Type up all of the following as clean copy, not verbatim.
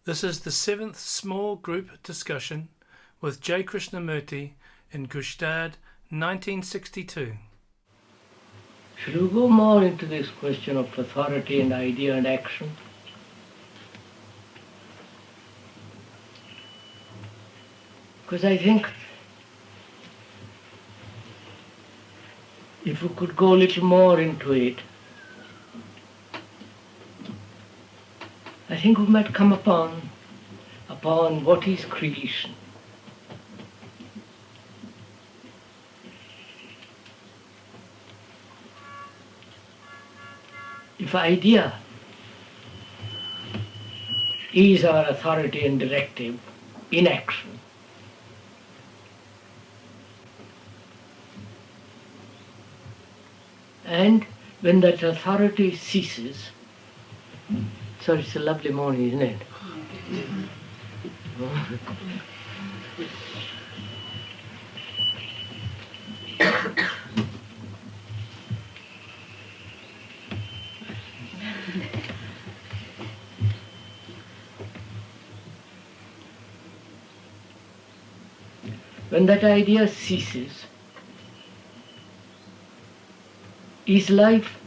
This is the 7th small group discussion with J. Krishnamurti in Gstaad, 1962. Should we go more into this question of authority and idea and action? Because I think if we could go a little more into it, I think we might come upon what is creation. If idea is our authority and directive in action, and when that authority ceases, so it's a lovely morning, isn't it? When that idea ceases, is life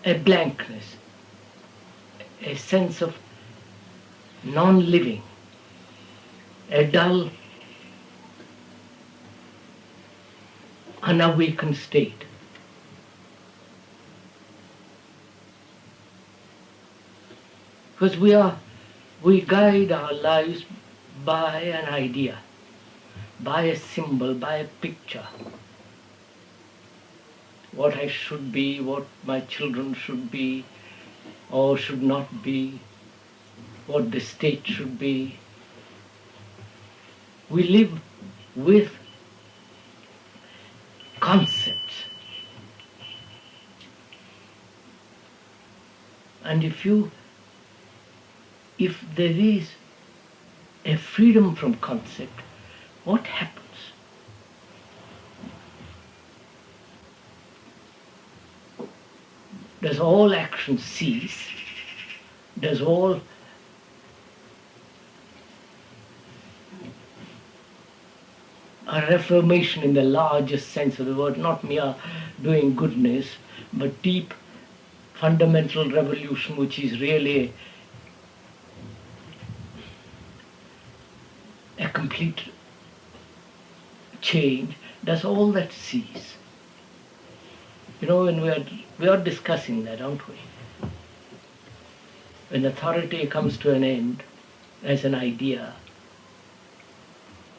a blankness, a sense of non-living, a dull, unawakened state? Because we guide our lives by an idea, by a symbol, by a picture. What I should be, what my children should be or should not be, what the state should be. We live with concepts. And if there is a freedom from concept, what happens? Does all action cease? Does all a reformation in the largest sense of the word, not mere doing goodness, but deep fundamental revolution, which is really a complete change, does all that cease? You know, when we are discussing that, aren't we? When authority comes to an end as an idea,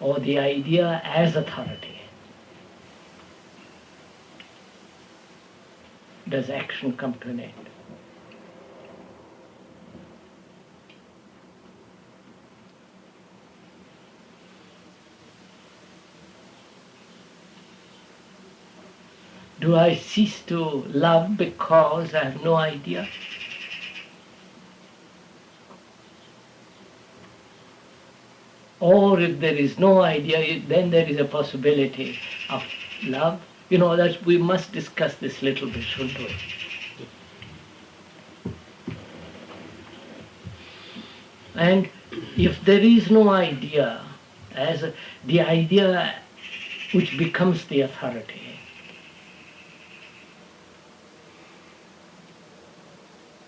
or the idea as authority, does action come to an end? Do I cease to love because I have no idea? Or if there is no idea, then there is a possibility of love. You know, that we must discuss this a little bit, shouldn't we? And if there is no idea, the idea which becomes the authority,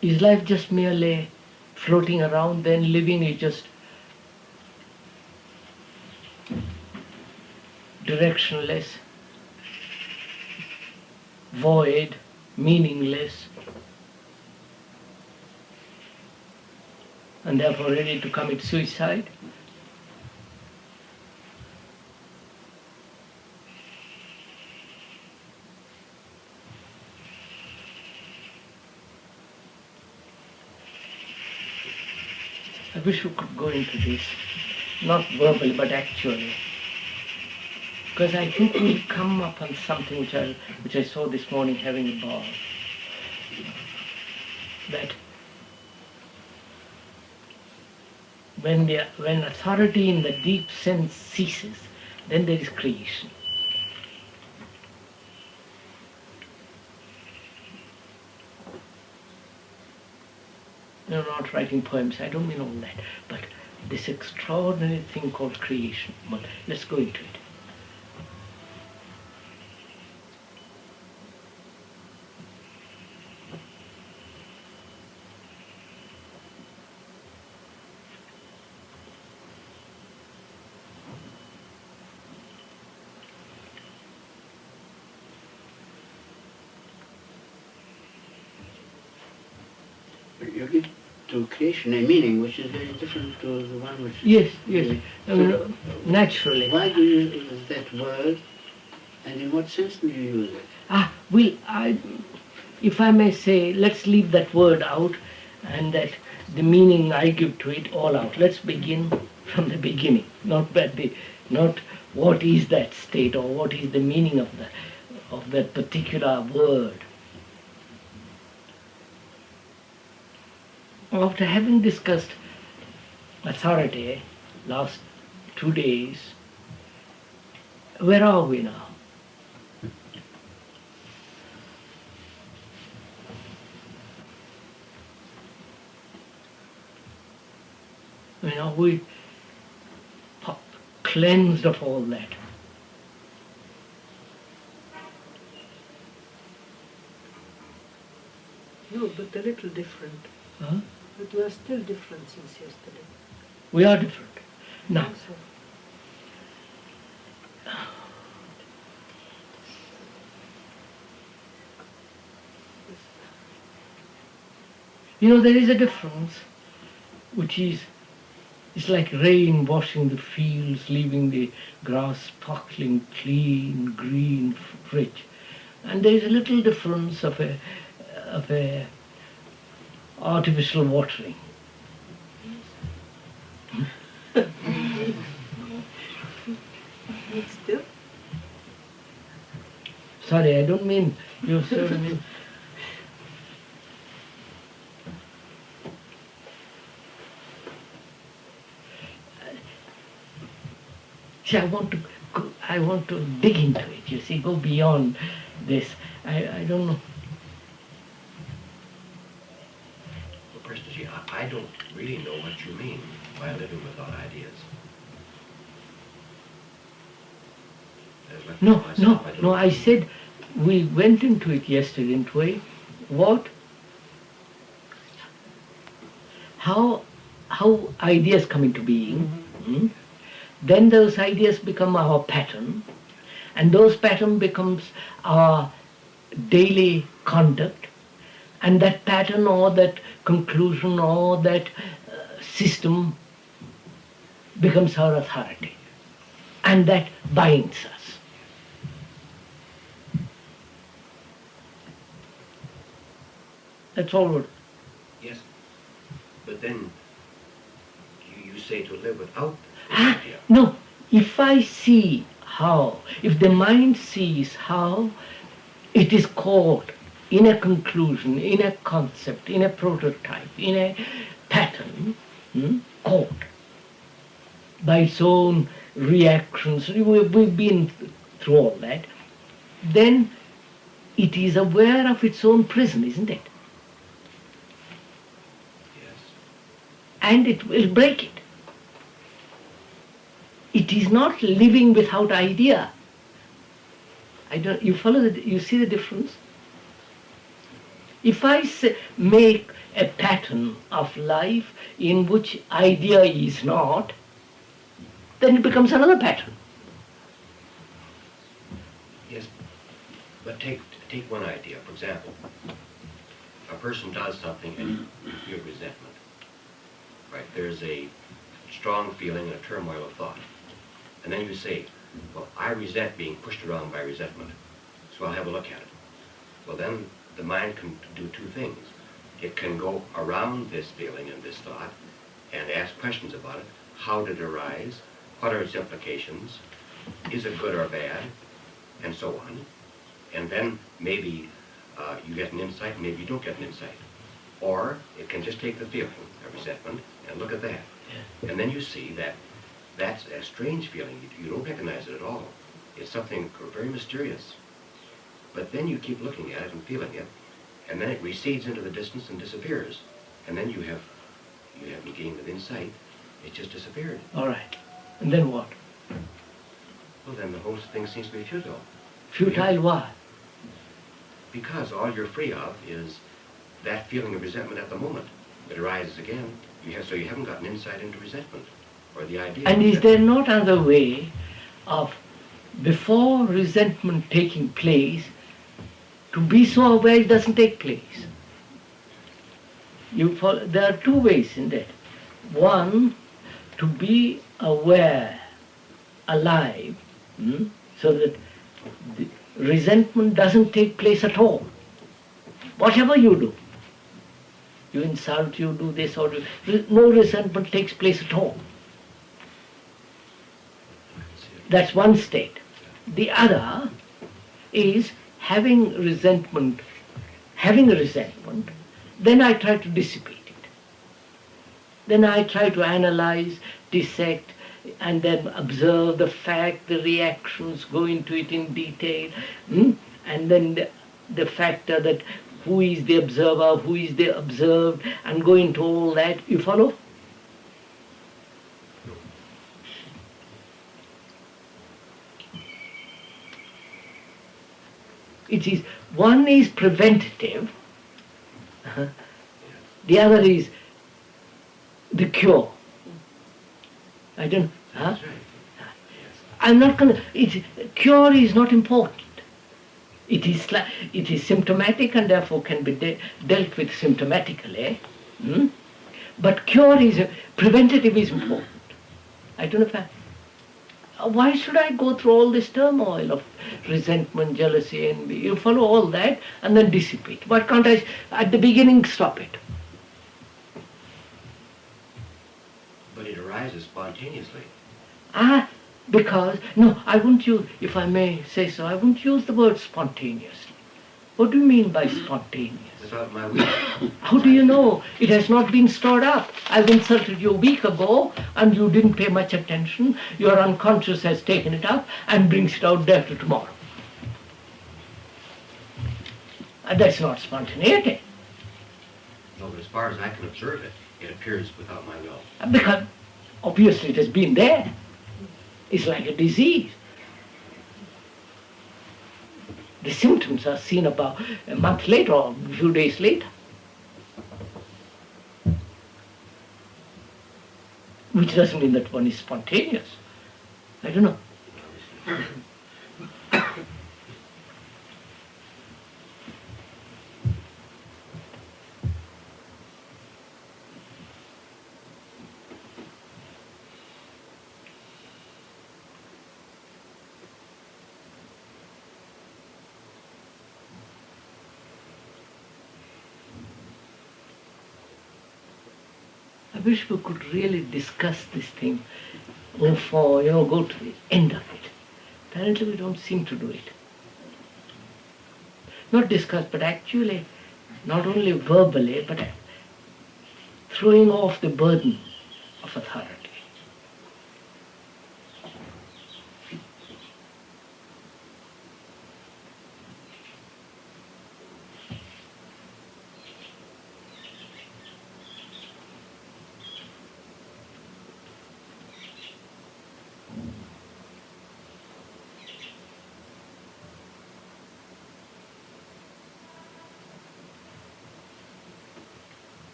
is life just merely floating around, then living is just directionless, void, meaningless, and therefore ready to commit suicide? I wish we could go into this, not verbally but actually, because I think we'll come upon something which I saw this morning having a ball, that when authority in the deep sense ceases, then there is creation. not writing poems, I don't mean all that, but this extraordinary thing called creation. But let's go into it. You give to creation a meaning which is very different to the one which... Yes, yes, naturally. Why do you use that word, and in what sense do you use it? Well, if I may say, let's leave that word out and that the meaning I give to it all out. Let's begin from the beginning, not what is that state or what is the meaning of that particular word. After having discussed authority last 2 days, where are we now? Are we cleansed of all that? No, but a little different. Huh? But we are still different since yesterday. We are different. Now, Also, there is a difference which is, it's like rain washing the fields, leaving the grass sparkling clean, green, rich. And there is a little difference of a artificial watering. still, Sorry, I don't mean you sort of mean. See, I want to dig into it, you see, go beyond this. I don't know. Well, Krishnaji, I don't really know what you mean by living without ideas. No, I said we went into it yesterday, didn't we? How ideas come into being, then those ideas become our pattern, and those pattern becomes our daily conduct, and that pattern or that conclusion or that system becomes our authority, and that binds us. That's all. Yes, but then you say to live without the idea. No, if the mind sees how it is caught in a conclusion, in a concept, in a prototype, in a pattern, caught by its own reactions, we've been through all that, then it is aware of its own prison, isn't it? Yes. And it will break it. It is not living without idea. You follow you see the difference? If I make a pattern of life in which idea is not, then it becomes another pattern. Yes, but take one idea. For example, a person does something and you feel resentment. Right? There's a strong feeling and a turmoil of thought. And then you say, well, I resent being pushed around by resentment, so I'll have a look at it. Well, then the mind can do two things. It can go around this feeling and this thought and ask questions about it. How did it arise? What are its implications? Is it good or bad? And so on. And then maybe you get an insight, maybe you don't get an insight. Or it can just take the feeling of resentment and look at that. Yeah. And then you see that that's a strange feeling. You don't recognize it at all. It's something very mysterious. But then you keep looking at it and feeling it, and then it recedes into the distance and disappears. and then you have gained with insight, it just disappeared. All right. And then what? Well, then the whole thing seems to be futile. Futile why? Because all you're free of is that feeling of resentment at the moment. It arises again. So you haven't gotten insight into resentment, or the idea. And is there not another way of, before resentment taking place, to be so aware it doesn't take place? There are two ways in that. One, to be aware, alive, so that the resentment doesn't take place at all. Whatever you do, you insult, you do this, or no resentment takes place at all. That's one state. The other is having a resentment, then I try to dissipate it. Then I try to analyze, dissect, and then observe the fact, the reactions, go into it in detail, and then the factor that who is the observer, who is the observed, and go into all that. You follow? One is preventative, the other is the cure. I don't. That's right. I'm not going to. Cure is not important. It is symptomatic and therefore can be dealt with symptomatically. But preventative is important. I don't know if why should I go through all this turmoil of resentment, jealousy, envy? You follow all that and then dissipate. Why can't I, at the beginning, stop it? But it arises spontaneously. Because, no, I wouldn't use, if I may say so, I wouldn't use the word spontaneously. What do you mean by spontaneous? Without my will. How do you know? It has not been stored up. I've insulted you a week ago and you didn't pay much attention. Your unconscious has taken it up and brings it out there to tomorrow. And that's not spontaneity. No, but as far as I can observe it, it appears without my will. Because obviously it has been there. It's like a disease. The symptoms are seen about a month later or a few days later. Which doesn't mean that one is spontaneous. I don't know. I wish we could really discuss this thing go to the end of it. Apparently we don't seem to do it. Not discuss, but actually, not only verbally, but throwing off the burden of authority.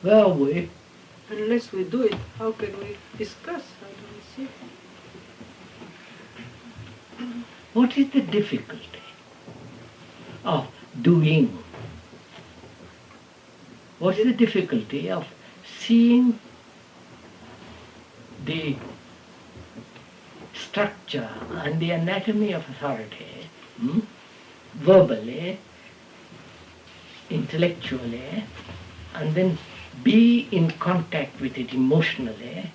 Where are we? Unless we do it, how can we discuss? How do we see? What is the difficulty of doing? What is the difficulty of seeing the structure and the anatomy of authority verbally, intellectually, and then be in contact with it emotionally,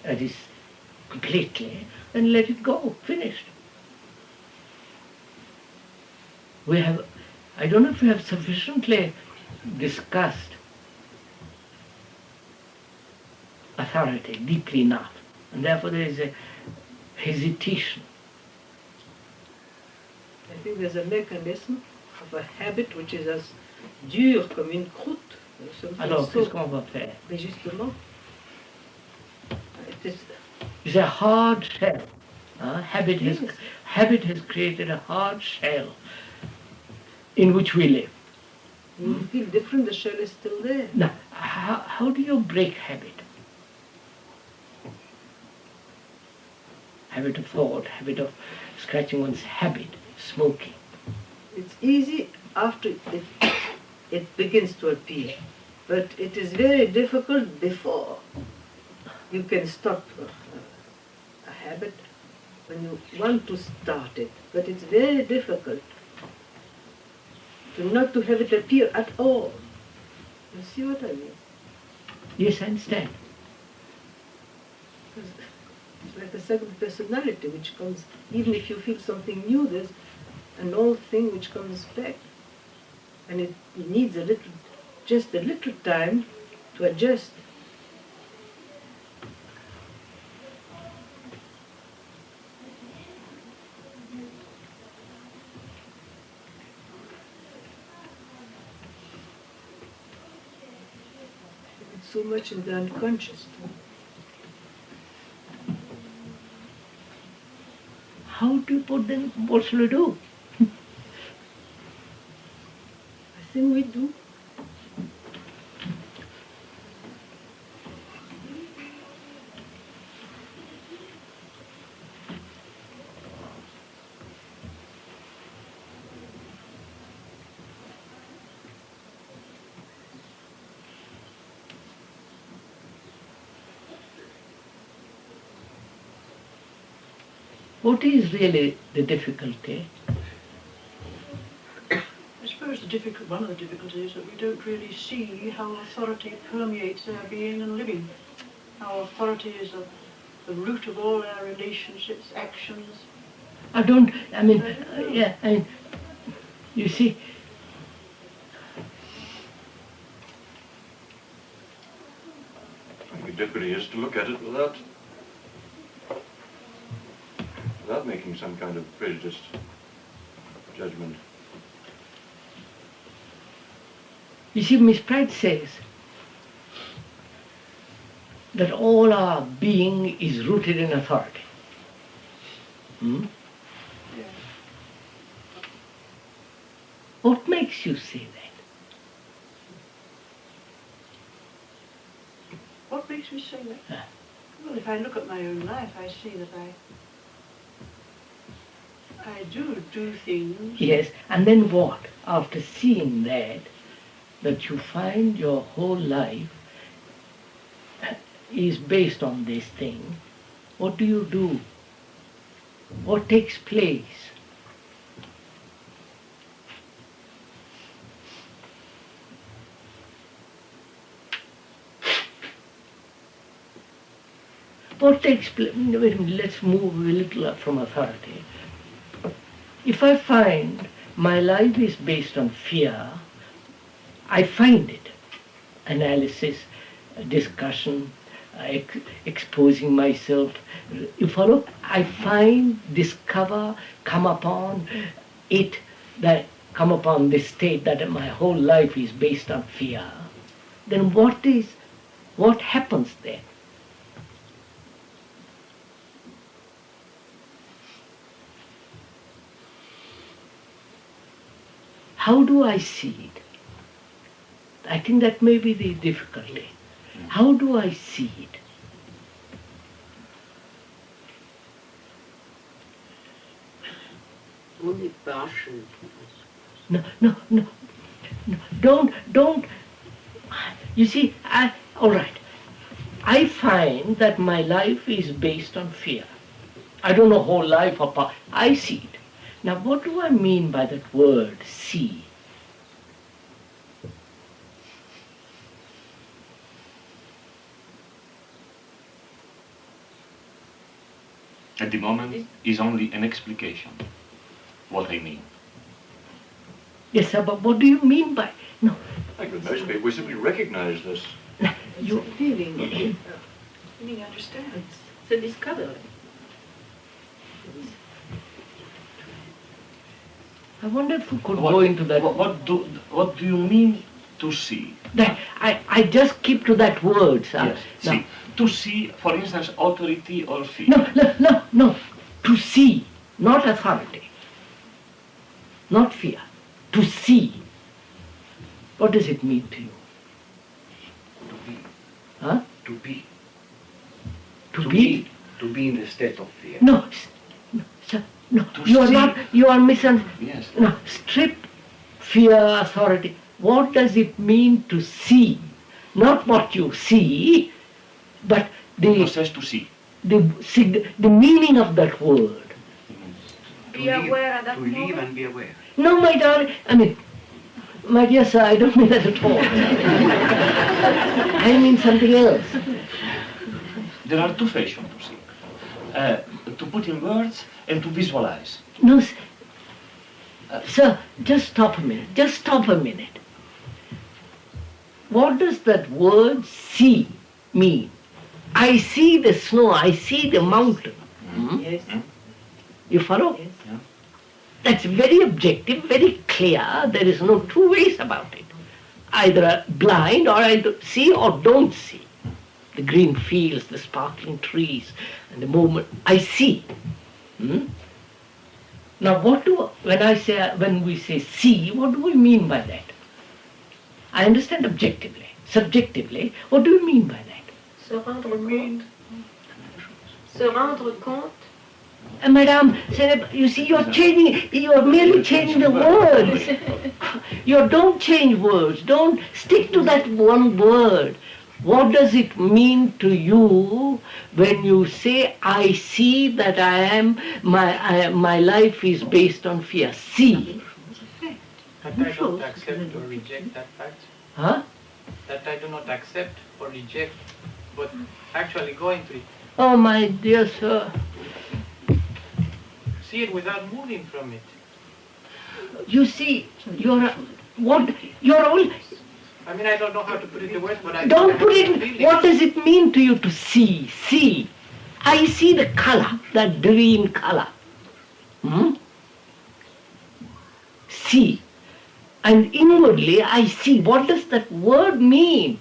that is completely, then let it go, finished. I don't know if we have sufficiently discussed authority deeply enough, and therefore there is a hesitation. I think there's a mechanism of a habit which is as dur comme une croûte. Alors, qu'est-ce qu'on va faire? Mais justement, it is, It's a hard shell. Habit Yes. has created a hard shell in which we live. you feel different, the shell is still there. Now, how do you break habit? Habit of thought, habit of scratching one's habit, smoking. It's easy after it begins to appear, but it is very difficult before. You can stop a habit when you want to start it, but it's very difficult to not to have it appear at all. You see what I mean? Yes, I understand. It's like a second personality which comes, even if you feel something new, there's an old thing which comes back. And it needs just a little time to adjust. It's so much in the unconscious. How do you put them? What shall we do? I think we do. What is really the difficulty? I suppose one of the difficulties is that we don't really see how authority permeates our being and living. How authority is the root of all our relationships, actions. You see, The difficulty is to look at it without making some kind of prejudiced judgment. You see, Miss Pratt says that all our being is rooted in authority. Hmm? Yeah. What makes you say that? What makes me say that? Yeah. Well, if I look at my own life, I see that I do things. Yes, and then what? After seeing that you find your whole life is based on this thing, what do you do? What takes place? What takes place? Let's move a little up from authority. If I find my life is based on fear, I find it. Analysis, discussion, exposing myself. You follow? I find, discover, come upon this state that my whole life is based on fear. Then what happens there? How do I see it? I think that may be the difficulty. How do I see it? Only partially. No. Don't. You see, all right. I find that my life is based on fear. I don't know whole life or part. I see it. Now, what do I mean by that word, see? At the moment is only an explication, what I mean. Yes, sir, but what do you mean by... No, I think with most people, we simply recognize this. you... Feeling. Meaning understand. It's a discovery. I wonder if we could go into that... What do you mean to see? That I just keep to that word, sir. Yes, No. see. To see, for instance, authority or fear. No. To see, not authority. Not fear. To see. What does it mean to you? To be. Huh? To be. To be? To be in the state of fear. No, sir, no. To You are see. not, you are Yes. No, strip fear, authority. What does it mean to see? Not what you see, but The process to see. the meaning of that word. Be aware at that To live moment. and be aware. No, my darling, I mean, my dear sir, I don't mean that at all. I mean something else. There are two fashions to see. To put in words and to visualize. No, sir, just stop a minute. What does that word see mean? I see the snow, I see the mountain. Yes. You follow? Yes. That's very objective, very clear. There is no two ways about it. Either blind or either see or don't see. The green fields, the sparkling trees, and the movement. I see. Now, when we say see, what do we mean by that? I understand objectively. Subjectively, what do you mean by that? Se rendre compte. Se rendre compte. Madame, you see, you're merely changing the words. You don't change words. Don't stick to that one word. What does it mean to you when you say, I see that my life is based on fear? See. That I don't accept or reject that fact. Huh? That I do not accept or reject, but actually go into it. Oh, my dear sir. See it without moving from it. You see, you're all... I mean, I don't know how to put it in words, but I Don't have put the it... feeling. What does it mean to you to see? See. I see the color, that green color. See. And inwardly I see. What does that word mean?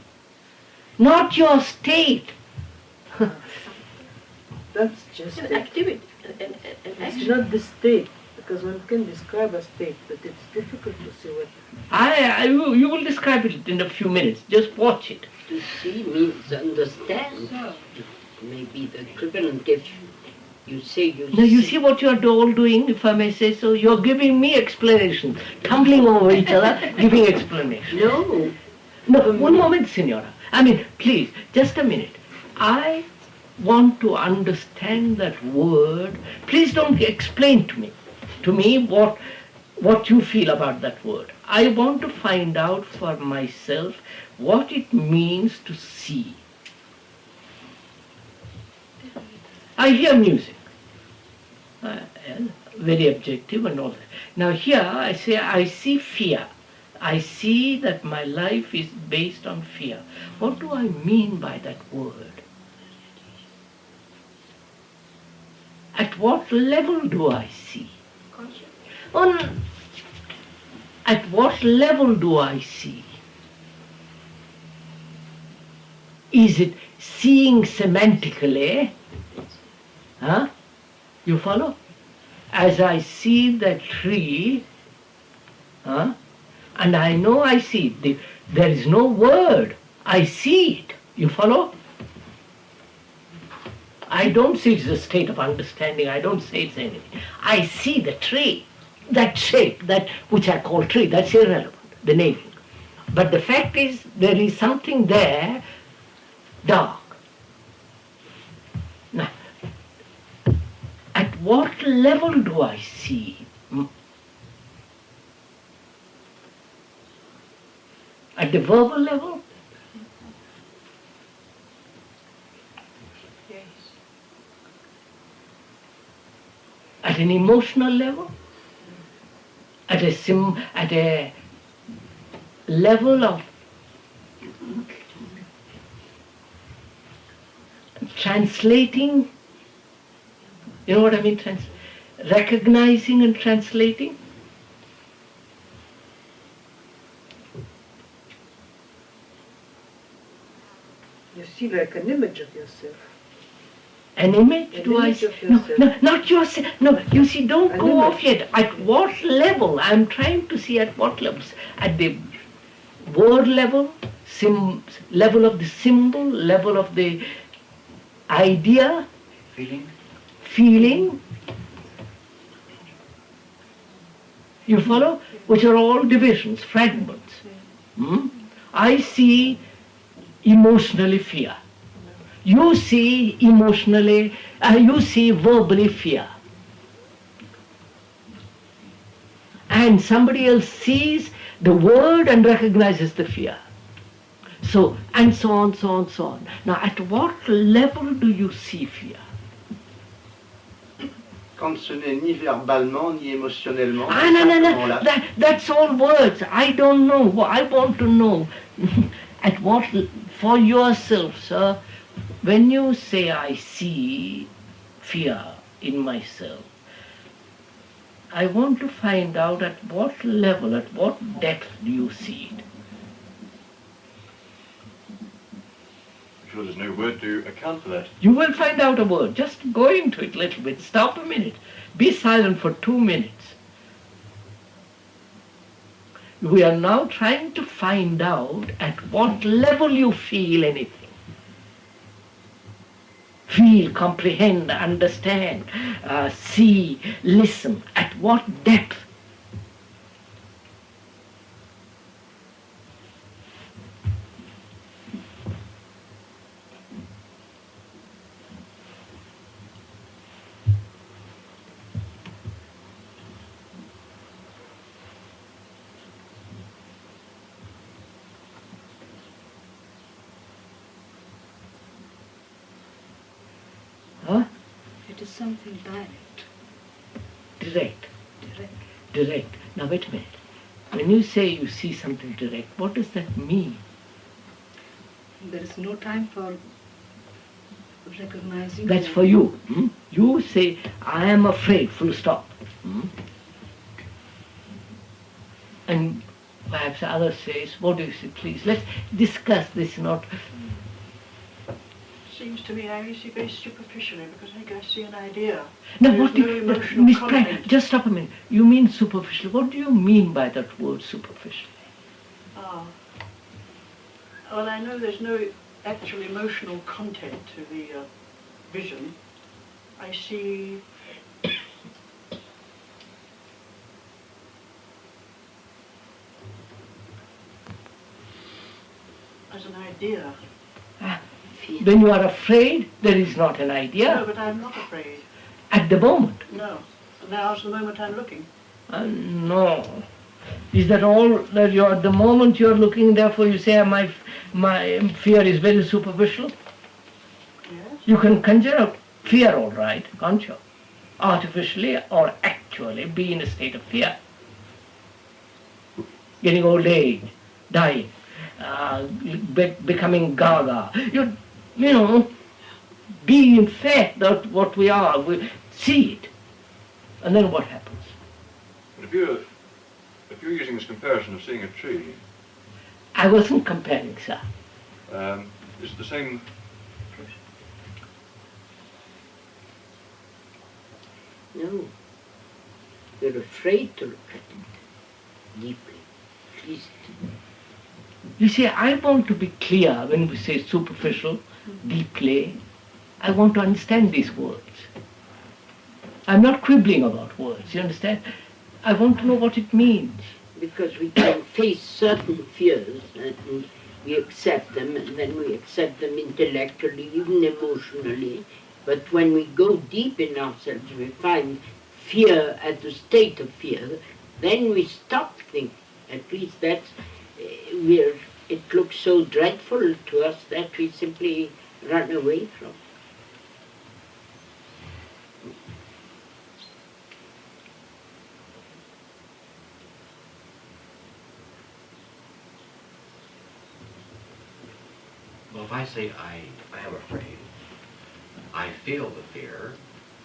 Not your state. That's just An it. activity. An It's action. not the state, because one can describe a state, but it's difficult to see what. You will describe it in a few minutes. Just watch it. To see means understand. Maybe the equivalent if you say you Now you see what you're all doing, if I may say so. You're giving me explanations, tumbling over each other, giving explanations. No. No, one moment, Signora. I mean, please, just a minute. I want to understand that word. Please don't explain to me what you feel about that word. I want to find out for myself what it means to see. I hear music. Very objective and all that. Now here I say I see fear. I see that my life is based on fear. What do I mean by that word? At what level do I see? At what level do I see? Is it seeing semantically? Huh? You follow? As I see that tree, huh? And I know I see it. There is no word. I see it. You follow? I don't see it's a state of understanding. I don't say it's anything. I see the tree, that shape, that which I call tree. That's irrelevant, the naming. But the fact is, there is something there, dark. Now, at what level do I see? At the verbal level? Yes. At an emotional level? At a at a level of translating. You know what I mean? Recognizing and translating. You see like an image of yourself. An image? An Do image I? of No, yourself. no, not yourself. No, you see, don't An go image. off yet. At what level? I'm trying to see at what levels. At the word level, level of the symbol, level of the idea, feeling. You follow? Which are all divisions, fragments. I see emotionally fear. You see emotionally, you see verbally fear. And somebody else sees the word and recognizes the fear. So, and so on, so on, so on. Now, at what level do you see fear? Quand ce n'est ni verbalement ni émotionnellement, Ah, no, no, no. That's all words. I don't know. I want to know at what, for yourself, sir, when you say I see fear in myself, I want to find out at what level, at what depth do you see it? I'm sure there's no word to account for that. You will find out a word. Just go into it a little bit. Stop a minute. Be silent for 2 minutes. We are now trying to find out at what level you feel anything. Feel, comprehend, understand, see, listen. At what depth? Huh? It is something direct. Direct. Direct. Direct. Now wait a minute. When you say you see something direct, what does that mean? There is no time for recognizing. That's for you. You say, I am afraid, full stop. And perhaps others says, what do you say, please, let's discuss this, not... Seems to me I see very superficially because I think I see an idea. No, There's what do no you... emotional Miss content. Pratt, just stop a minute. You mean superficial. What do you mean by that word superficial? Ah. Well, I know there's no actual emotional content to the vision. I see as an idea. When you are afraid, there is not an No, idea. but I'm not afraid. At the moment. No. Now's the moment I'm looking. No. Is that all that you are, at the moment you are looking, therefore you say my fear is very superficial? Yes. You can conjure up fear, all right, can't you? Artificially or actually be in a state of fear. Getting old age, dying, becoming gaga. You know, be in fact that what we are, we see it. And then what happens? But if you're using this comparison of seeing a tree, I wasn't comparing, sir. is it the same? No. You're afraid to look at it deeply. At least. You see, I want to be clear when we say superficial, deeply. I want to understand these words. I'm not quibbling about words, you understand? I want to know what it means. Because we can face certain fears and we accept them, and then we accept them intellectually, even emotionally. But when we go deep in ourselves, we find fear as a state of fear, then we stop thinking. At least that's it looks so dreadful to us that we simply run away from. if I say I am afraid, I feel the fear,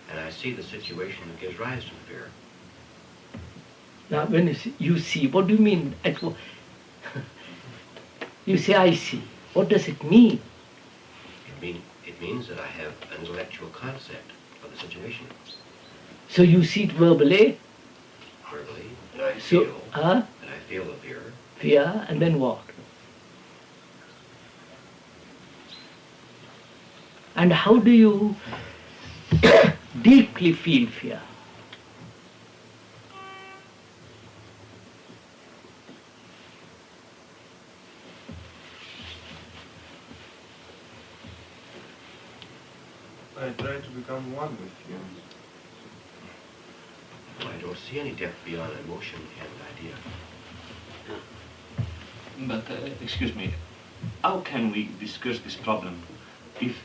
and I see the situation that gives rise to the fear. Now, when you see, what do you mean? You say, I see. What does it mean? It means that I have an intellectual concept of the situation. So you see it verbally? Verbally, and I feel, and I feel the fear. Fear, and then what? And how do you deeply feel fear? I try to become one with you. I don't see any depth beyond emotion and idea. But, excuse me, how can we discuss this problem if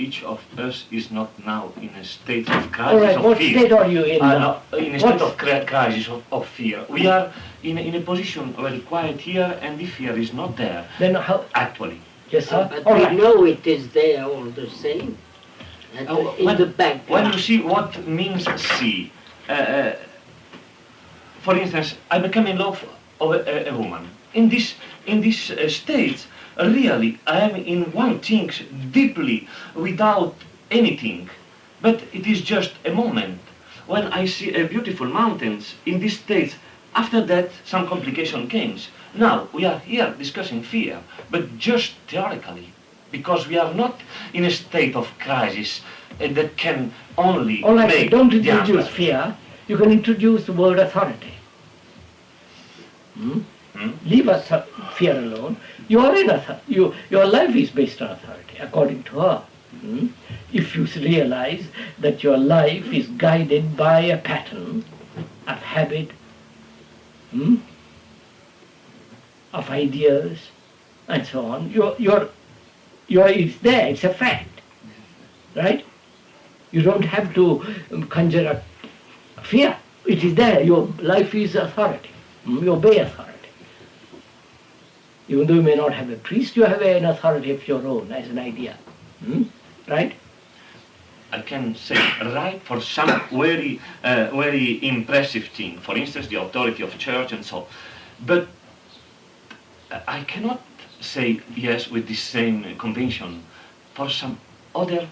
each of us is not now in a state of crisis All right, of what fear? state are you in now? In a state of crisis of fear. We are in a position very quiet here, and the fear is not there. Then how? Actually. Yes, sir. But All we right. know it is there all the same. In the background. When you see what means see, for instance, I become in love of a woman. In this state, really, I am in one thing deeply, without anything. But it is just a moment. When I see a beautiful mountains in this state, after that, some complication comes. Now, we are here discussing fear, but just theoretically, because we are not in a state of crisis that can only All right, make don't the introduce answer. fear. You can introduce the word authority. Leave us fear alone. You are in authority. Your life is based on authority, according to her. If you realize that your life is guided by a pattern of habit, of ideas, and so on, it's there. It's a fact, right? You don't have to conjure up fear. It is there. Your life is authority. You obey authority. Even though you may not have a priest, you have an authority of your own as an idea. Right? I can say right for some very impressive thing. For instance, the authority of church and so. But I cannot say yes with the same convention for some other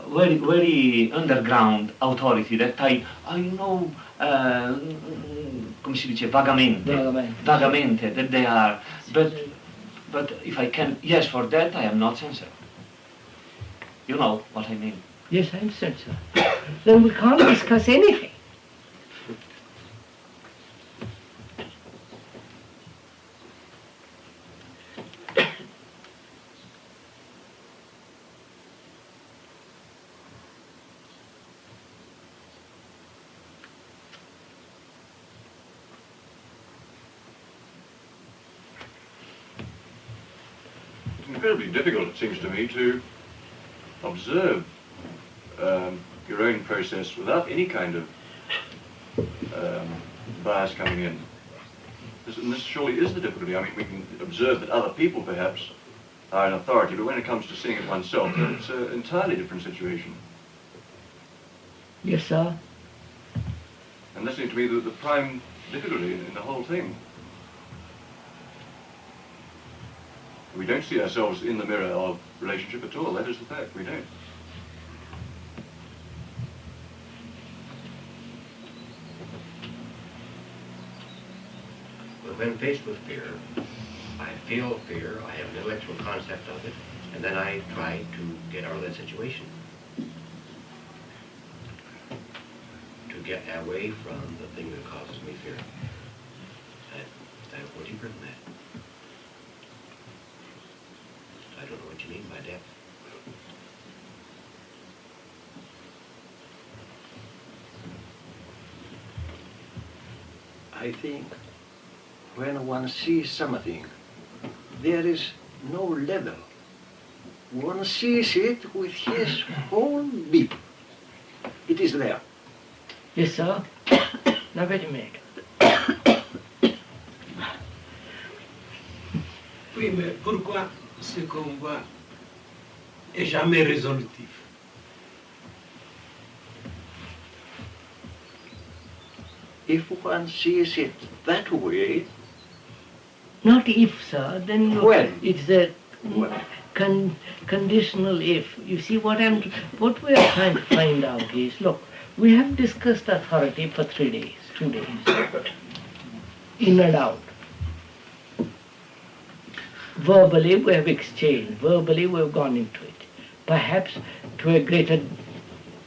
very underground authority that I know, come si dice, vagamente that they are. But if I can, yes, for that I am not sincere. You know what I mean? Yes, I understand, sir. Then we can't discuss anything. It's incredibly difficult, it seems to me, to observe your own process without any kind of bias coming in. And this surely is the difficulty. I mean, we can observe that other people perhaps are in authority, but when it comes to seeing it oneself, then it's an entirely different situation. Yes, sir. And that seems to me the prime difficulty in the whole thing. We don't see ourselves in the mirror of relationship at all. That is the fact. We don't. But when faced with fear, I feel fear, I have an intellectual concept of it, and then I try to get out of that situation. To get away from the thing that causes me fear. I go deeper than that. I don't know what you mean by depth. I think when one sees something, there is no level. One sees it with his own beep. It is there. Yes, sir. Now wait a minute. Oui, mais pourquoi ce qu'on voit est jamais résolutif. If one sees it that way, not if, sir, then look, when? it's a When? conditional if. You see, what we are trying to find out is, look, we have discussed authority for 3 days, 2 days, in and out. Verbally we have exchanged, verbally we have gone into it, perhaps to a greater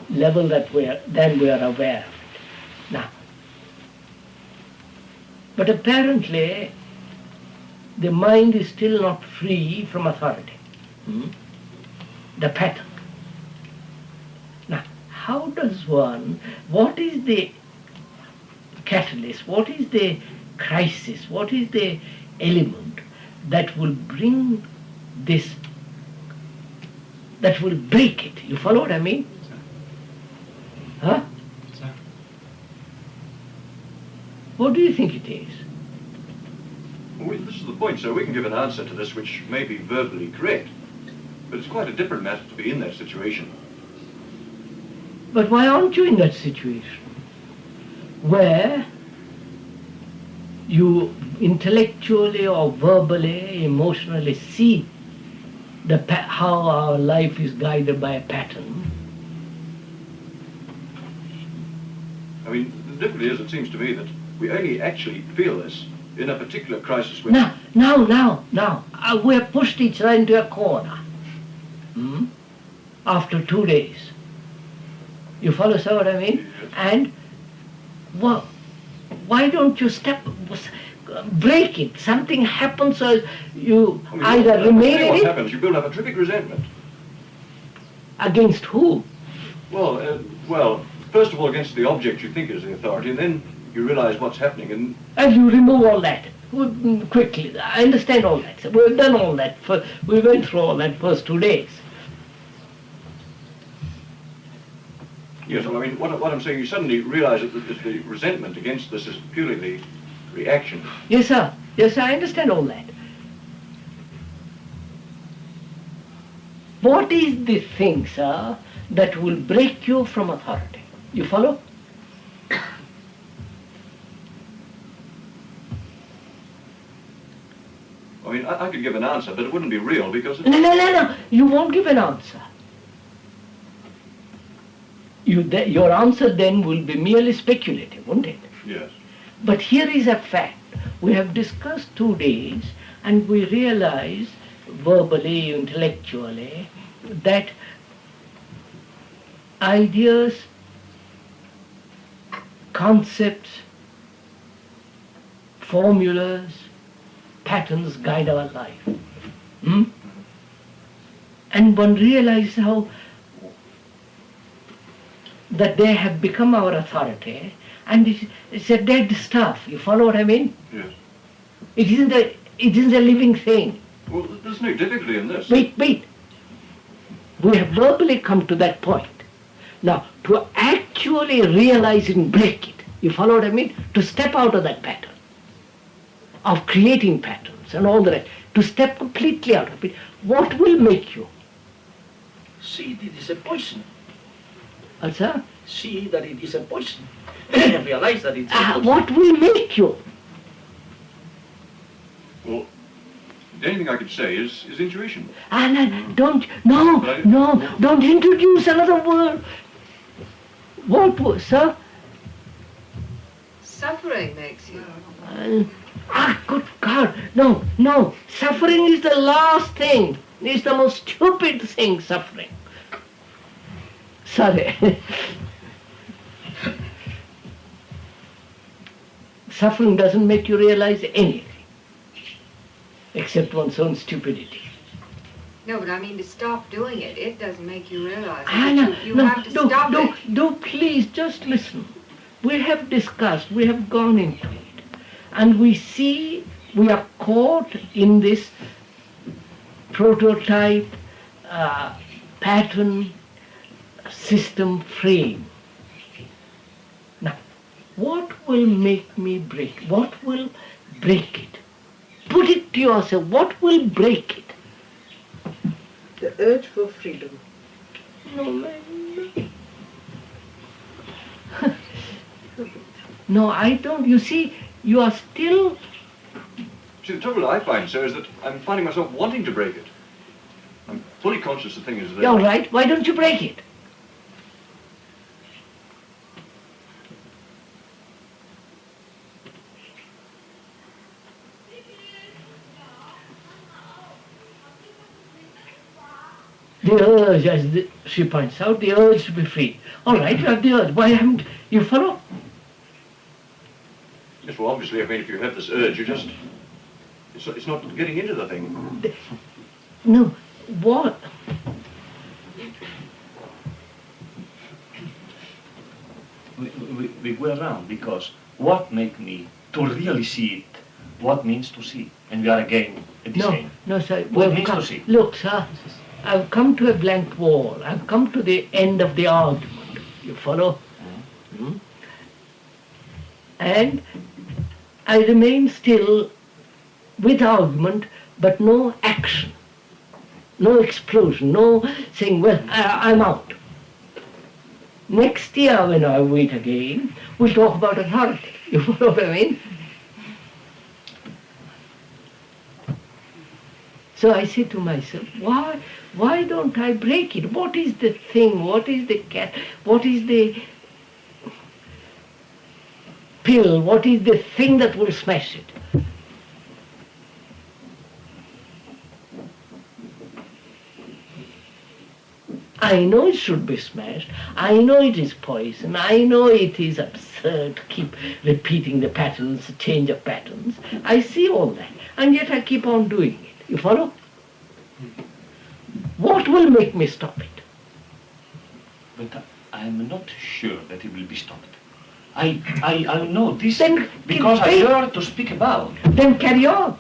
level than we are aware of it. Now, but apparently the mind is still not free from authority, the pattern. Now, how does one, what is the catalyst, what is the crisis, what is the element that will bring this, that will break it? You follow what I mean? Huh? What do you think it is? Well, this is the point, sir. We can give an answer to this which may be verbally correct, but it's quite a different matter to be in that situation. But why aren't you in that situation where you intellectually or verbally, emotionally see how our life is guided by a pattern? I mean, the difficulty is, it seems to me, that we only actually feel this in a particular crisis when... Now, we have pushed each other into a corner after 2 days. You follow, sir, what I mean? Yes. And why don't you break it? Something happens, so you either remain in what it. happens? You build up a terrific resentment. Against who? Well, first of all against the object you think is the authority, and then you realize what's happening, And you remove all that quickly. I understand all that. We've done all that. We went through all that first 2 days. Yes, well, I mean, what I'm saying, you suddenly realize that the resentment against this is purely the reaction. Yes, sir. Yes, sir, I understand all that. What is the thing, sir, that will break you from authority? You follow? I mean, I could give an answer, but it wouldn't be real because... No. You won't give an answer. Your answer then will be merely speculative, won't it? Yes. But here is a fact. We have discussed 2 days and we realize verbally, intellectually, that ideas, concepts, formulas, patterns guide our life. And one realizes how that they have become our authority, and it's a dead stuff. You follow what I mean? Yes. It isn't a living thing. Well, there's no difficulty in this. Wait. We have verbally come to that point. Now, to actually realize and break it, you follow what I mean? To step out of that pattern, of creating patterns and all the rest, to step completely out of it, what will make you? See, it is a poison. Sir? See that it is a poison. Realize that it's a poison. What will make you? Well, the only thing I could say is intuition. Don't introduce another word. What, sir? Suffering makes you. Good God. No. Suffering is the last thing. It's the most stupid thing, suffering. Sorry. Suffering doesn't make you realize anything except one's own stupidity. No, but I mean to stop doing it. It doesn't make you realize it. You No, have to stop it. Please, just listen. We have discussed, we have gone into it, and we see we are caught in this prototype, pattern, system frame. Now, what will make me break? What will break it? Put it to yourself, what will break it? the urge for freedom. No, man. No, I don't. You see, you are still... See, the trouble I find, sir, is that I'm finding myself wanting to break it. I'm fully conscious the thing is there. All right, why don't you break it? The urge, as she points out, the urge to be free. All right, you have the urge. Why haven't you follow? Yes, well, obviously, I mean, if you have this urge, you just... It's not getting into the thing. No, what? We go around because what make me to really see it, what means to see? And we are again at the same. No, sir. What means to see? Look, sir, I've come to a blank wall. I've come to the end of the argument. You follow? Mm-hmm. And I remain still with argument, but no action, no explosion, no saying, well, I'm out. Next year, when I wait again, we'll talk about authority. You follow what I mean? So I say to myself, why don't I break it? What is the thing? What is the cat? What is the pill? What is the thing that will smash it? I know it should be smashed. I know it is poison. I know it is absurd to keep repeating the patterns, the change of patterns. I see all that. And yet I keep on doing it. You follow? What will make me stop it? But I'm not sure that it will be stopped. I know this then because I learned to speak about. Then carry on.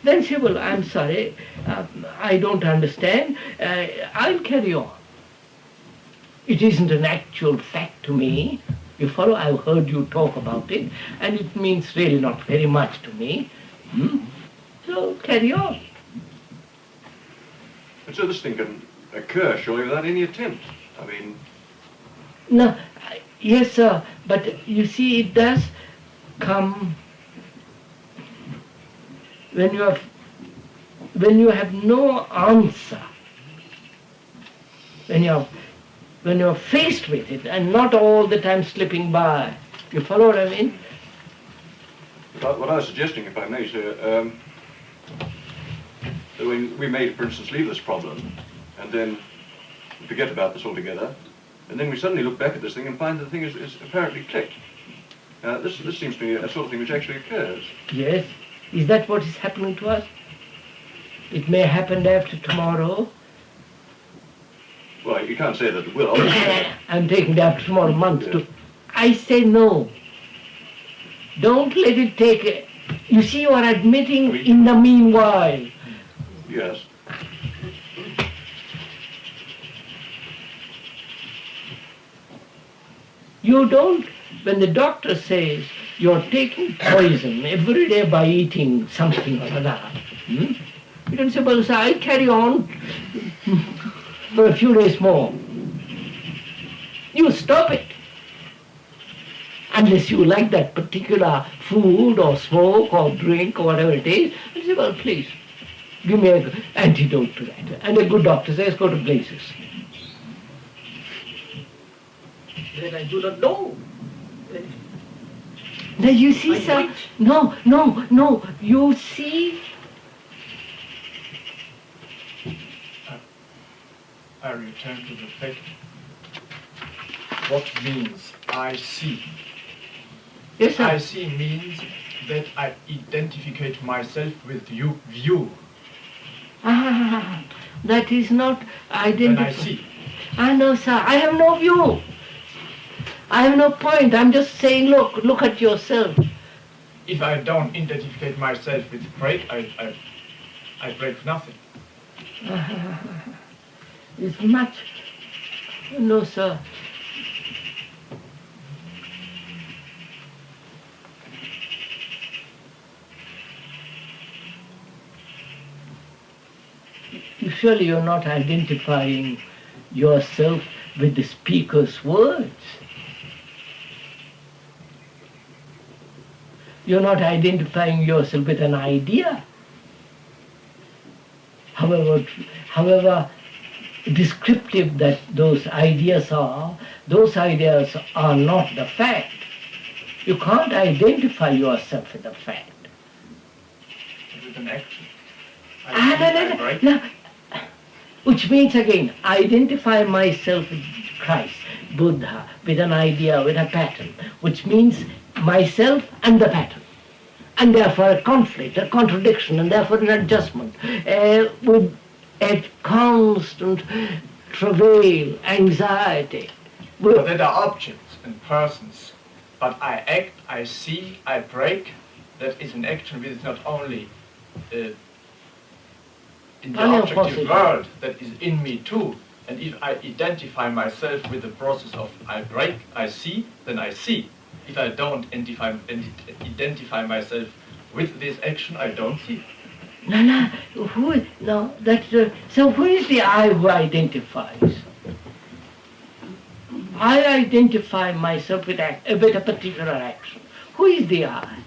Then say, well, I'm sorry, I don't understand, I'll carry on. It isn't an actual fact to me. You follow? I've heard you talk about it, and it means really not very much to me. So carry on. And so this thing can occur, surely, without any attempt. I mean... No, yes, sir, but you see, it does come when you have no answer, when you're faced with it and not all the time slipping by. You follow what I mean? What I was suggesting, if I may, sir, that we may, for instance, leave this problem and then forget about this altogether, and then we suddenly look back at this thing and find the thing is apparently clicked. This seems to me a sort of thing which actually occurs. Yes. Is that what is happening to us? It may happen after tomorrow. Well, you can't say that it will, obviously. I'm taking the after tomorrow month Yes. to... I say no. Don't let it take... You see, you are admitting in the meanwhile. Yes. You don't... When the doctor says you're taking poison every day by eating something or other, you don't say, well, so I'll carry on for a few days more. You stop it. Unless you like that particular food or smoke or drink or whatever it is, you say, well, please, give me an antidote to that. And a good doctor says, go to places. Then I do not know. Now you see, sir, no, you see... I return to the fact. What means I see? Yes, sir. I see means that I identificate myself with you. That is not When I see. I know, sir. I have no view. I have no point. I'm just saying, look at yourself. If I don't identificate myself with break, I break nothing. It's much... No, sir. Surely you're not identifying yourself with the speaker's words. You're not identifying yourself with an idea. However descriptive that those ideas are not the fact. You can't identify yourself with the fact. With an action. No. Which means again, identify myself with Christ, Buddha, with an idea, with a pattern, which means myself and the pattern. And therefore a conflict, a contradiction, and therefore an adjustment, with a constant travail, anxiety. But there are objects and persons. But I act, I see, I break. That is an action which is not only in the objective world, that is in me too. And if I identify myself with the process of I break, I see, then I see. If I don't identify myself with this action, I don't see. So who is the I who identifies? I identify myself with a particular action. Who is the I?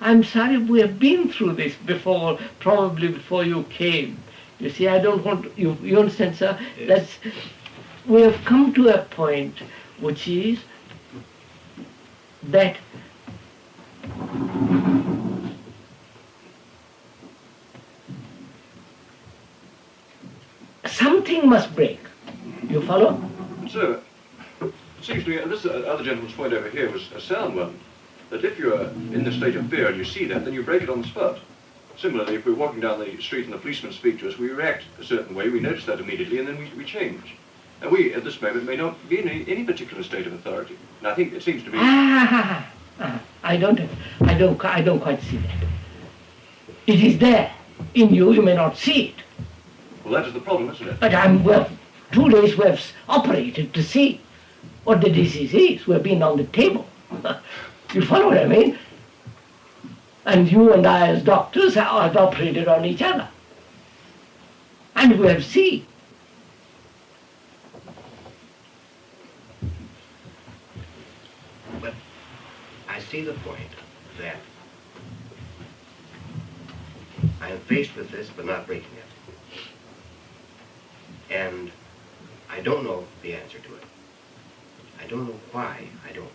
I'm sorry, we have been through this before, probably before you came. You see, I don't want, you understand, sir? Yes. We have come to a point which is that something must break. You follow? So, it seems to me, and this other gentleman's point over here was a sound one, that if you're in the state of fear and you see that, then you break it on the spot. Similarly, if we're walking down the street and the policeman speaks to us, we react a certain way, we notice that immediately, and then we change. And we, at this moment, may not be in any particular state of authority. And I think it seems to me... I don't quite see that. It is there. In you, you may not see it. Well, that is the problem, isn't it? But 2 days we have operated to see what the disease is. We've been on the table. You follow what I mean? And you and I as doctors have operated on each other. And we have seen. But I see the point that I am faced with this but not breaking it. And I don't know the answer to it. I don't know why I don't.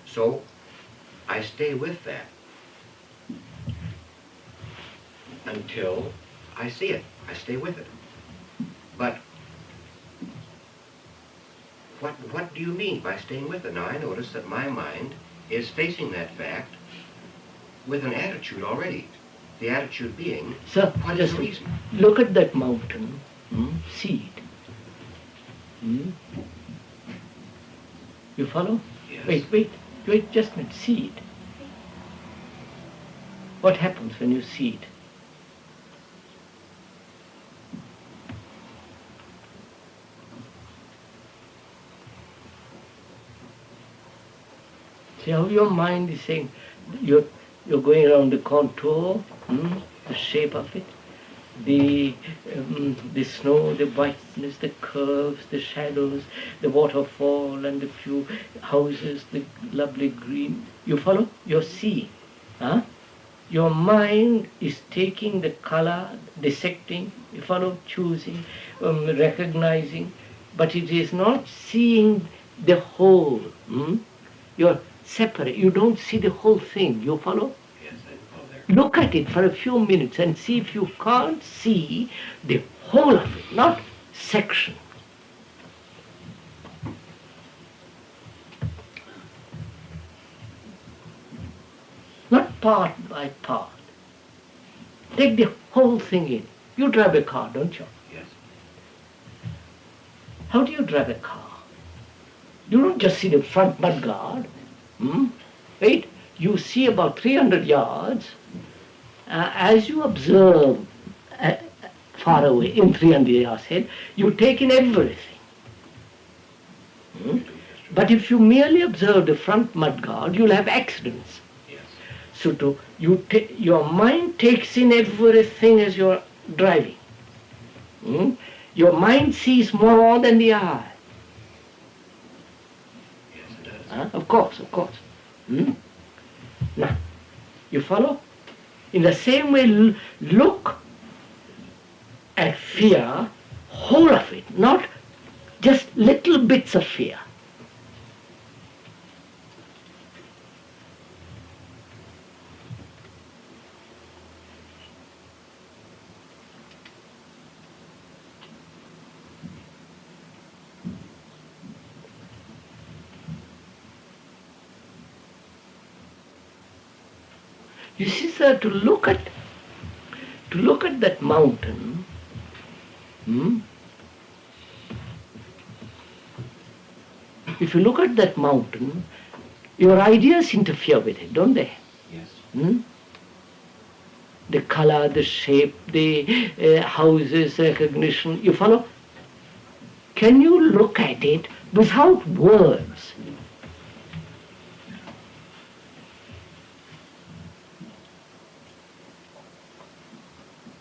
So I stay with that until I see it. I stay with it. But what do you mean by staying with it? Now I notice that my mind is facing that fact with an attitude already. The attitude being, sir, what is the reason? Look at that mountain, see it. You follow? Yes. Wait, just a minute, see it. What happens when you see it? See how your mind is saying, you're going around the contour, the shape of it, the snow, the whiteness, the curves, the shadows, the waterfall and the few houses, the lovely green. You follow? You're seeing. Your mind is taking the color, dissecting, you follow, choosing, recognizing, but it is not seeing the whole. You're separate. You don't see the whole thing. You follow? Yes, I follow there. Look at it for a few minutes and see if you can't see the whole of it, not section. Not part by part. Take the whole thing in. You drive a car, don't you? Yes. How do you drive a car? You don't just see the front mud guard. Right? You see about 300 yards. As you observe far away, in 300 yards ahead, you take in everything. But if you merely observe the front mud guard, you'll have accidents. Yes. you to, your mind takes in everything as you're driving. Your mind sees more than the eye. Yes, it does. Of course. Now, you follow? In the same way, look at fear, whole of it, not just little bits of fear. You see, sir, to look at that mountain, if you look at that mountain, your ideas interfere with it, don't they? Yes. The color, the shape, the houses, recognition, you follow? Can you look at it without words?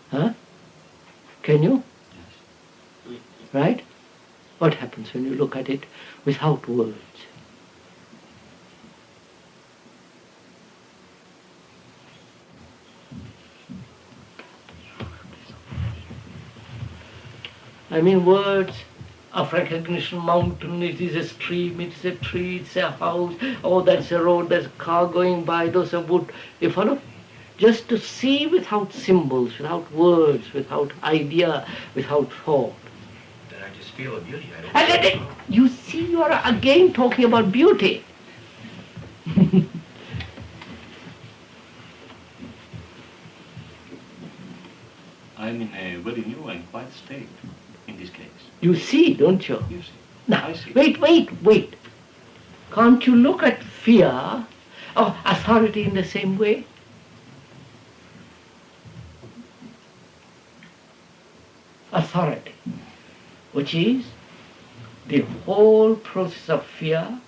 Huh? Can you? Yes. Right? What happens when you look at it without words? I mean, words of recognition, mountain, it is a stream, it's a tree, it's a house, oh, that's a road, there's a car going by, those are wood. You follow? Just to see without symbols, without words, without idea, without thought. Then I just feel a beauty. You see, you are again talking about beauty. I'm in a very new and quiet state in this case. You see, don't you? You see. Now, I see. wait. Can't you look at fear or authority in the same way? Authority, which is the whole process of fear,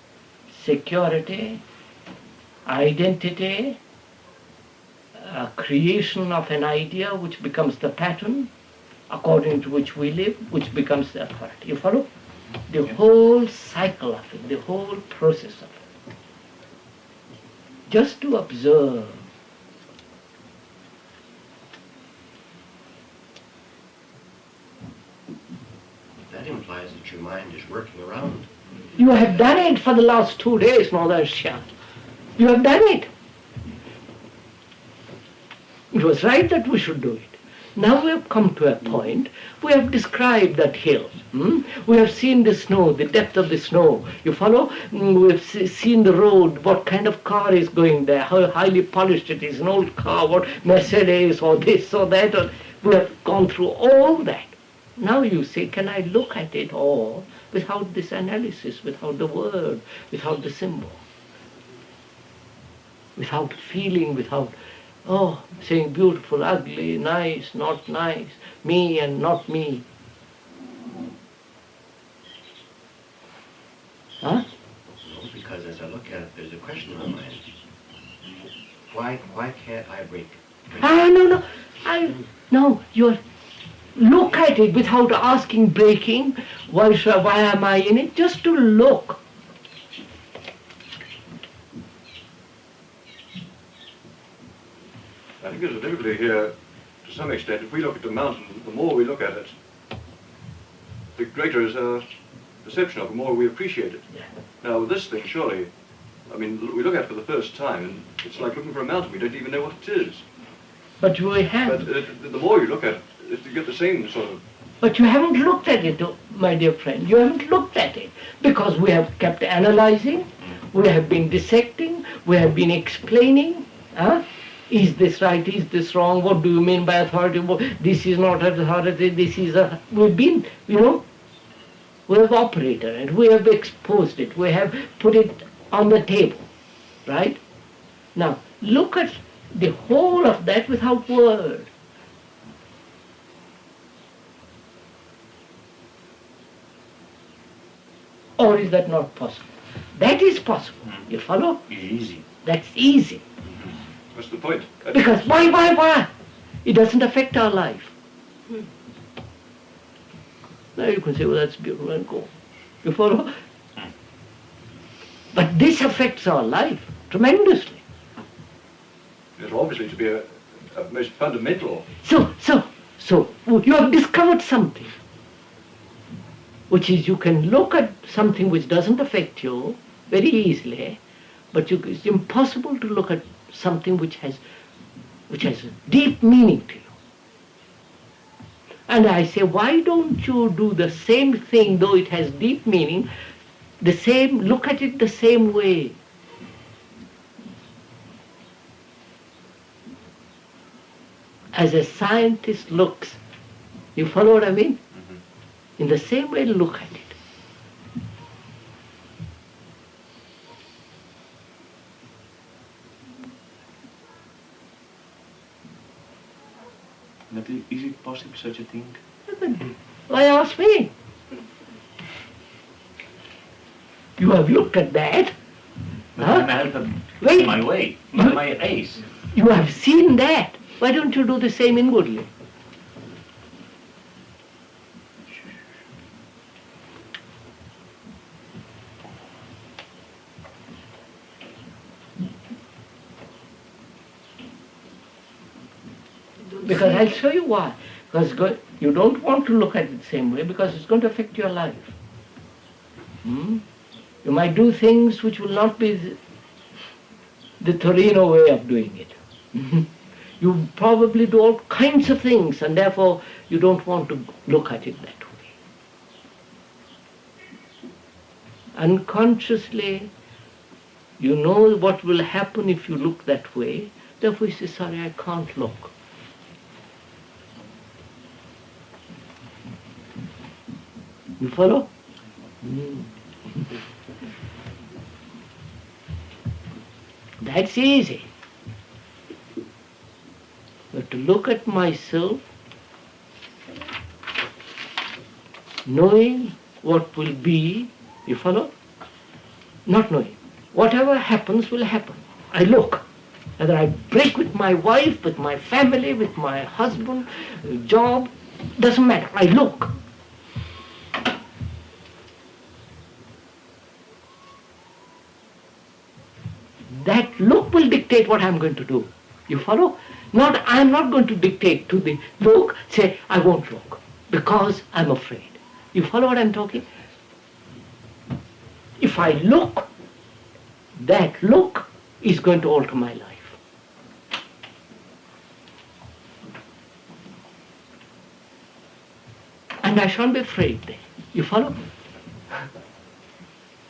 security, identity, creation of an idea which becomes the pattern according to which we live, which becomes the authority. You follow? The whole cycle of it, the whole process of it. Just to observe. That implies that your mind is working around. You have done it for the last 2 days, Nadarshya. You have done it. It was right that we should do it. Now we have come to a point, we have described that hill. We have seen the snow, the depth of the snow. You follow? We have seen the road, what kind of car is going there, how highly polished it is, an old car, what Mercedes or this or that. Or, we have gone through all that. Now you say, can I look at it all without this analysis, without the word, without the symbol, without feeling, without, saying beautiful, ugly, nice, not nice, me and not me. Huh? No, because as I look at it, there's a question in my mind. Why can't I break? No, you're... Look at it without asking breaking, why am I in it? Just to look. I think there's a difficulty here, to some extent. If we look at the mountain, the more we look at it, the greater is our perception of it, the more we appreciate it. Yeah. Now, with this thing, surely, I mean, we look at it for the first time, and it's like looking for a mountain. We don't even know what it is. But we have. But the more you look at it, you get the same sort of... But you haven't looked at it, my dear friend. You haven't looked at it. Because we have kept analyzing, we have been dissecting, we have been explaining. Is this right? Is this wrong? What do you mean by authority? This is not authority, this is a... We've been, we have operated it, we have exposed it, we have put it on the table, right? Now, look at the whole of that without word. Or is that not possible? That is possible. You follow? Easy. That's easy. What's the point? Because why? It doesn't affect our life. Now you can say, well, that's beautiful, and go. You follow? But this affects our life tremendously. There's obviously to be a most fundamental. So you have discovered something, which is you can look at something which doesn't affect you very easily, but it's impossible to look at something which has a deep meaning to you. And I say, why don't you do the same thing, though it has deep meaning, look at it the same way. As a scientist looks, you follow what I mean? In the same way, look at it. But is it possible such a thing? Why ask me? You have looked at that. But Huh? I have Wait. my way, my ace. You have seen that. Why don't you do the same inwardly? Because I'll show you why. Because you don't want to look at it the same way because it's going to affect your life. You might do things which will not be the Torino way of doing it. You probably do all kinds of things and therefore you don't want to look at it that way. Unconsciously, you know what will happen if you look that way, therefore you say, sorry, I can't look. You follow? That's easy. But to look at myself, knowing what will be, you follow? Not knowing. Whatever happens will happen. I look. Whether I break with my wife, with my family, with my husband, job, doesn't matter. I look. That look will dictate what I'm going to do. You follow? I'm not going to dictate to the look, say, I won't look, because I'm afraid. You follow what I'm talking? If I look, that look is going to alter my life. And I shan't be afraid then. You follow?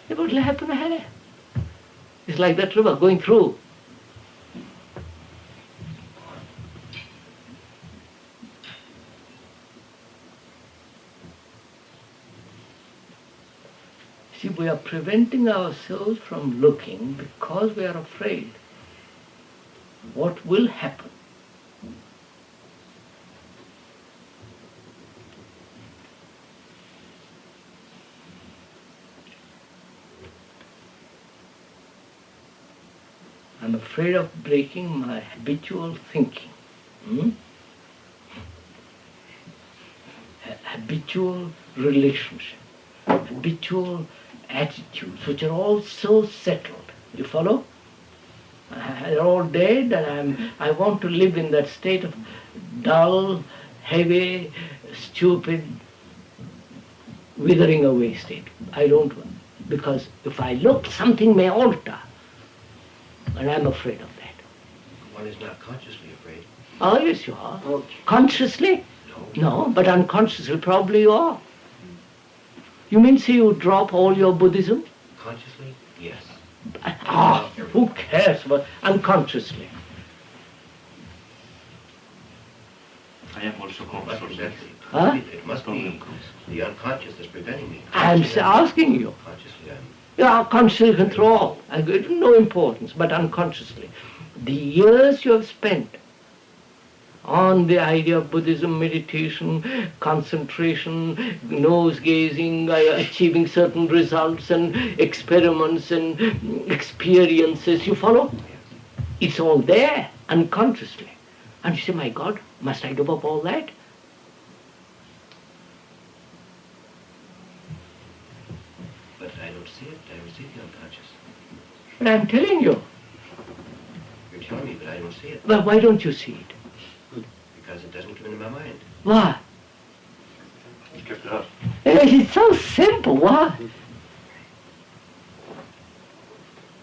What will happen ahead? It's like that river going through. See, we are preventing ourselves from looking because we are afraid. What will happen? I'm afraid of breaking my habitual thinking. Habitual relationship, habitual attitudes, which are all so settled. You follow? They're all dead, and I want to live in that state of dull, heavy, stupid, withering away state. I don't, because if I look, something may alter. And I'm afraid of that. One is not consciously afraid. Oh, yes, you are. Consciously? No, but unconsciously probably you are. You mean say you drop all your Buddhism? Consciously, yes. Who cares? But unconsciously. I am also conscious. It must be the unconscious that's preventing me. I'm asking you. Consciously, You are consciously control. I give no importance, but unconsciously. The years you have spent on the idea of Buddhism, meditation, concentration, nose-gazing, achieving certain results and experiments and experiences, you follow? It's all there, unconsciously. And you say, my God, must I give up all that? But I don't see it. I don't see the unconscious. But I'm telling you. You're telling me, but I don't see it. Well, why don't you see it? Because it doesn't come into my mind. Why? You kept it out. It's so simple. Why?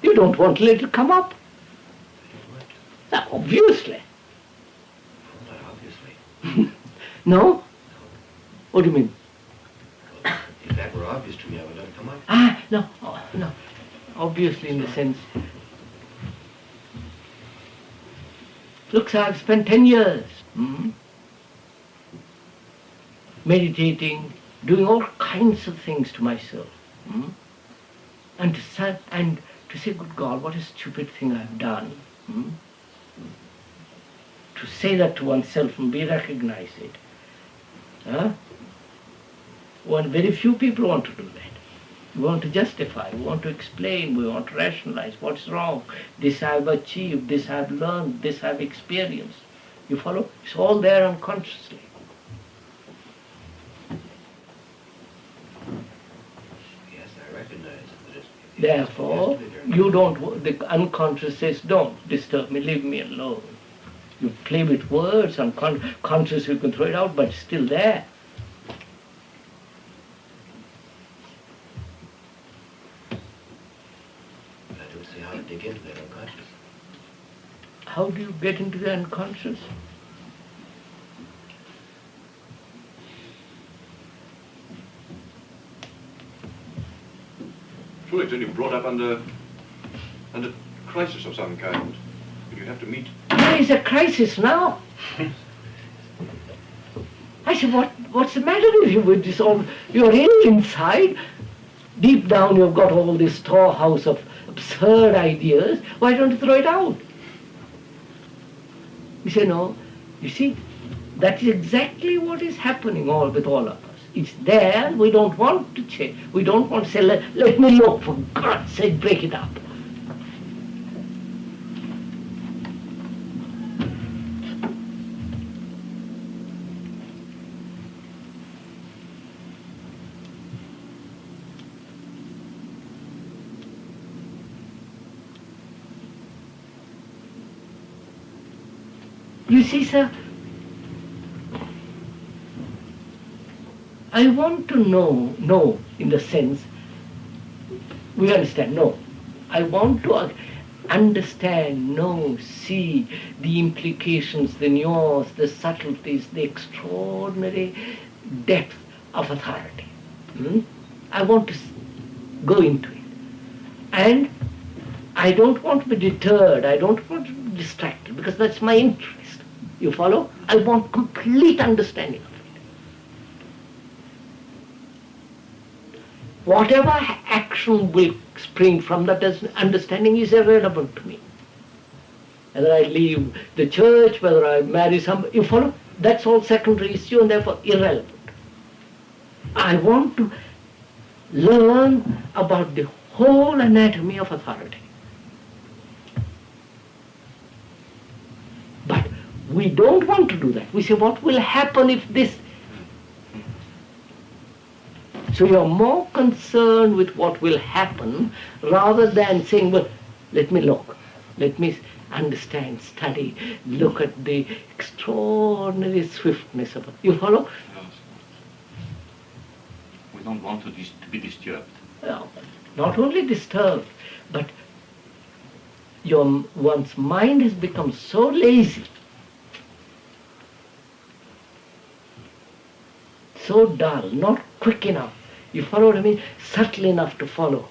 You don't want to let it come up. Now, obviously. Not obviously. No? What do you mean? If that were obvious to me, I would let it come up. Ah, no, no. Obviously in the sense. Look, sir, I've spent 10 years meditating, doing all kinds of things to myself. And to say, good God, what a stupid thing I've done. To say that to oneself and be recognized it. Very few people want to do that. We want to justify, we want to explain, we want to rationalize what's wrong. This I've achieved, this I've learned, this I've experienced. You follow? It's all there unconsciously. Yes, I recognize that it's... Therefore, you don't, the unconscious says, don't disturb me, leave me alone. You play with words, unconscious you can throw it out, but it's still there. I don't see how to dig into that unconscious. How do you get into the unconscious? Surely it's only brought up under crisis of some kind. You have to meet. There is a crisis now. I said, what's the matter with you with this all? You're inside. Deep down you've got all this storehouse of absurd ideas. Why don't you throw it out? You say, no. You see, that is exactly what is happening with all of us. It's there, we don't want to change. We don't want to say, let me look, for God's sake, break it up. You see, sir, I want to know in the sense, we understand, no. I want to understand, know, see the implications, the nuance, the subtleties, the extraordinary depth of authority. I want to go into it. And I don't want to be deterred, I don't want to be distracted, because that's my interest. You follow? I want complete understanding of it. Whatever action will spring from that understanding is irrelevant to me. Whether I leave the church, whether I marry somebody, you follow? That's all secondary issue and therefore irrelevant. I want to learn about the whole anatomy of authority. But we don't want to do that. We say, what will happen if this? So you're more concerned with what will happen rather than saying, well, let me look, let me understand, study, look at the extraordinary swiftness of it. You follow? We don't want to be disturbed. No, not only disturbed, but one's mind has become so lazy, so dull, not quick enough. You follow what I mean? Subtle enough to follow.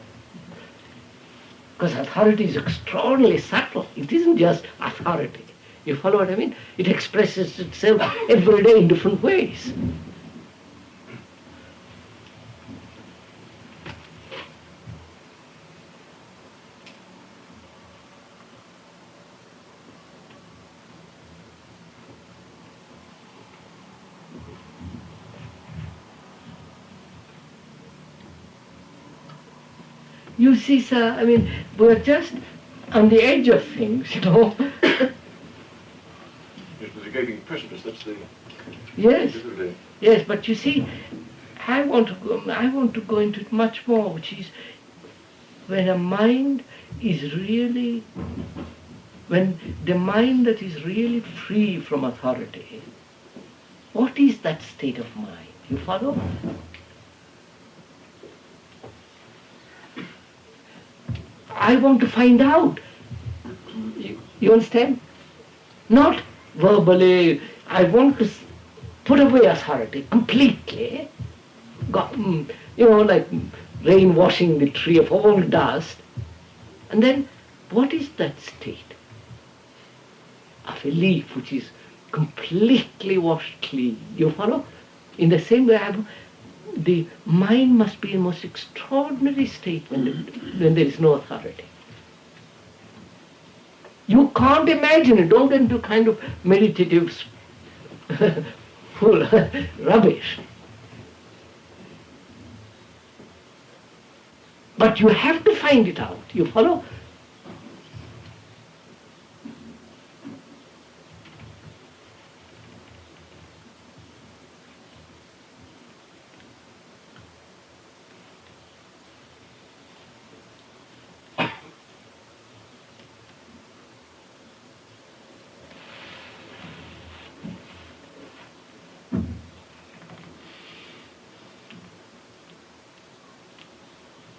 Because authority is extraordinarily subtle. It isn't just authority. You follow what I mean? It expresses itself every day in different ways. You see, sir, I mean, we're just on the edge of things, you know. Yes, there's a gaping precipice, that's the Yes, difficulty. yes, but you see, I want to go into it much more, which is when a mind is really, when the mind that is really free from authority, what is that state of mind? You follow? I want to find out. You understand? Not verbally, I want to put away authority completely. Like rain washing the tree of all dust. And then, what is that state of a leaf which is completely washed clean? You follow? In the same way, the mind must be in the most extraordinary state when there is no authority. You can't imagine it. Don't get into kind of meditative full rubbish. But you have to find it out. You follow?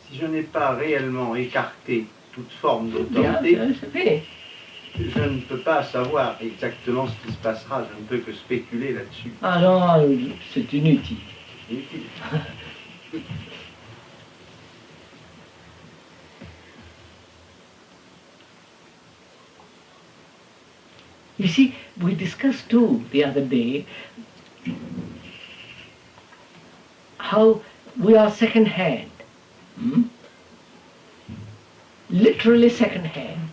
Si je n'ai pas réellement écarté toute forme d'autorité, je ne peux pas savoir exactement ce qui se passera, je ne peux que spéculer là-dessus. Ah non, c'est inutile. You see, we discussed too the other day how we are second hand. Literally second hand.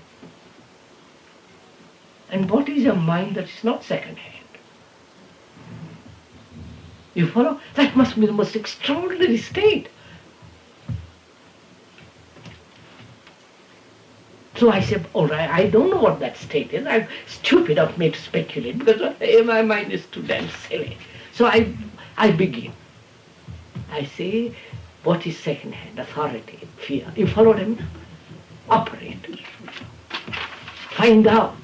And what is a mind that is not second hand? You follow? That must be the most extraordinary state. So I said, all right, I don't know what that state is. I'm stupid of me to speculate because my mind is too damn silly. So I begin. I say, what is second hand? Authority, fear. You follow what I mean? Operate. Find out.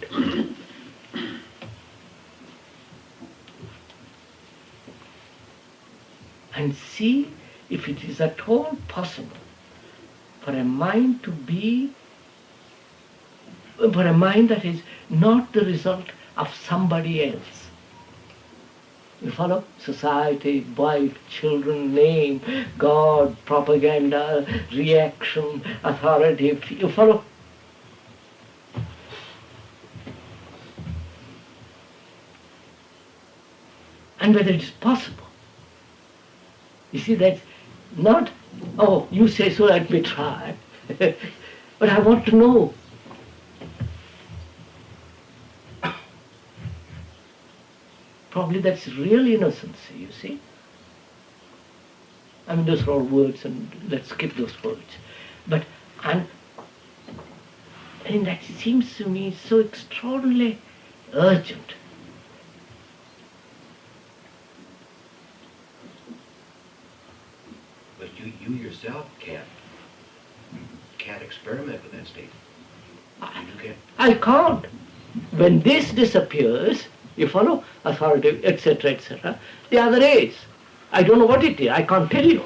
And see if it is at all possible for a mind to be, for a mind that is not the result of somebody else. You follow? Society, wife, children, name, God, propaganda, reaction, authority. You follow? And whether it is possible. You see, that's not, oh, you say so, let me try. But I want to know. Probably that's real innocency, you see. I mean, those are all words, and let's skip those words. But, and that seems to me so extraordinarily urgent. But you yourself can't experiment with that state. You can't. I can't. When this disappears, you follow? Authority, etc., etc. The other is. I don't know what it is. I can't tell you.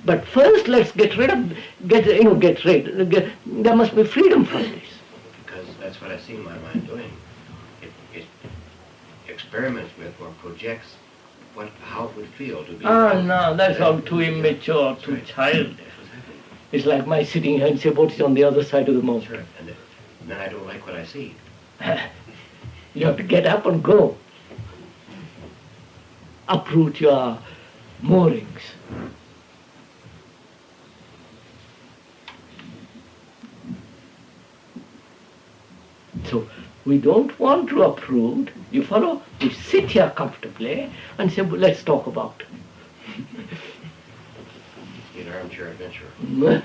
But first, let's get rid of. There must be freedom from this. Because that's what I see my mind doing. It experiments with or projects how it would feel to be. Oh no, that's all too immature, too childish. It's like my sitting here and say, what is on the other side of the mountain? Sure. And then I don't like what I see. You have to get up and go. Uproot your moorings. So we don't want to uproot. You follow? We sit here comfortably and say, well, let's talk about it. An armchair adventurer.